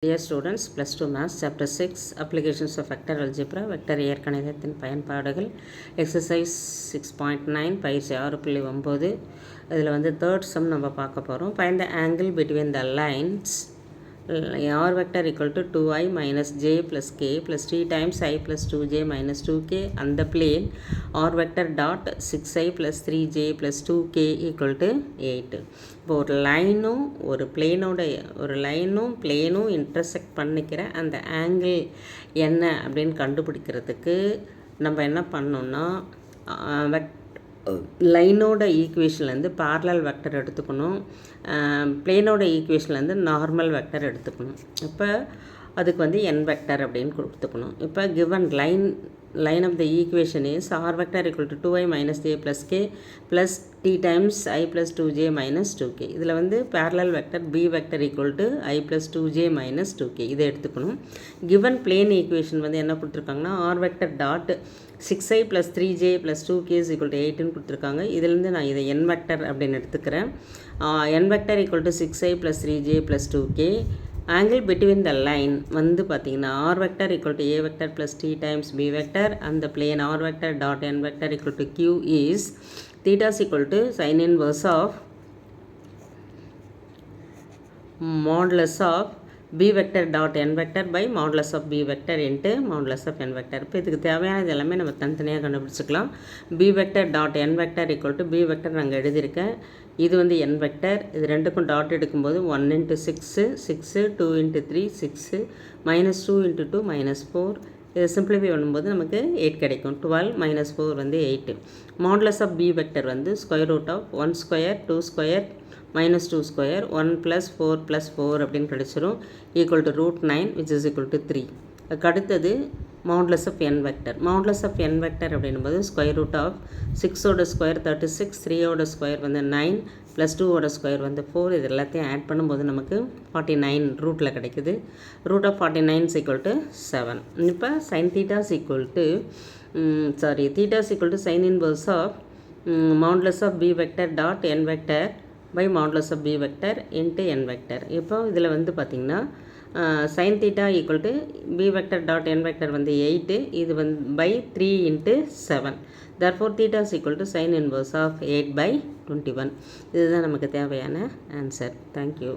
Dear students, plus 2 maths chapter 6 applications of vector algebra vector இயற்கணிதத்தின் பயன்பாடுகள் exercise 6.9 பயிற்சி 6.9 இதில் வந்து third sum நம்ம பார்க்க போகிறோம். Find the angle between the lines r vector equal to 2i minus j plus k plus 3 times i plus 2j minus 2k and the plane r vector dot 6i plus 3j plus 2k equal to 8. இப்போ ஒரு லைனும் ஒரு பிளேனும் intersect பண்ணிக்கிற அந்த angle என்ன அப்படின்னு கண்டுபிடிக்கிறதுக்கு நம்ம என்ன பண்ணோம்னா லைனோட ஈக்குவேஷன்லேருந்து பேரலல் வெக்டர் எடுத்துக்கணும், பிளேனோட ஈக்குவேஷன்லேருந்து நார்மல் வெக்டர் எடுத்துக்கணும். இப்போ அதுக்கு வந்து என் வெக்டர் அப்படின்னு கொடுத்துக்கணும். இப்போ given line of the equation is r vector equal to 2i minus j plus k plus t times i plus 2j minus 2k. இதில் வந்து parallel vector b vector equal to i plus 2j minus 2k இதை எடுத்துக்கணும். given plane equation வந்து என்ன கொடுத்துருக்காங்கன்னா r vector dot 6i plus 3j plus 2k is equal to 8ன்னு கொடுத்துருக்காங்க. இதிலேருந்து நான் இதை n vector அப்படின்னு எடுத்துக்கிறேன். n vector equal to 6i plus 3j plus 2k. angle between the line வந்து பார்த்தீங்கன்னா r vector equal to a vector plus t times b vector and the plane r vector dot n vector equal to q is theta is equal to sin inverse of modulus of b vector dot n vector by modulus of b vector into modulus of n vector. இப்போ இதுக்கு தேவையானது எல்லாமே நம்ம தனித்தனியாக கண்டுபிடிச்சிக்கலாம். b vector dot n vector equal to b vector நாங்கள் எழுதியிருக்கேன். இது வந்து n vector, இது ரெண்டுக்கும் டாட் எடுக்கும்போது 1 into 6 6 2 into 3 6 minus 2 into 2 minus 4. இதை சிம்பிளிஃபை பண்ணும்போது நமக்கு 8 கிடைக்கும். 12 minus 4 வந்து 8. மாடுலஸ் ஆஃப் b vector வந்து square root of 1 square 2 square minus 2 square 1 plus 4 plus 4 அப்படின்னு கிடச்சிரும். Equal to root 9 which is equal to 3. அதுக்கு அடுத்தது modulus of n vector. Modulus of n vector அப்படின்னும்போது ஸ்கொயர் ரூட் ஆஃப் 6ஓட square 36, 3ஓட square வந்து 9 plus 2ஓட square வந்து 4. இது எல்லாத்தையும் ஆட் பண்ணும்போது நமக்கு 49 ரூட்டில் கிடைக்குது. Root of 49 is equal to 7. இப்போ sin theta is equal to theta is equal to sin inverse of modulus of b vector dot n vector by modulus of b vector into n vector. இப்போ இதில் வந்து பார்த்திங்கன்னா sin theta equal to b vector dot n vector வந்து 8, இது வந்து by 3 into 7. therefore theta is equal to sin inverse of 8 by 21. இதுதான் நமக்கு தேவையான ஆன்சர். தேங்க்யூ.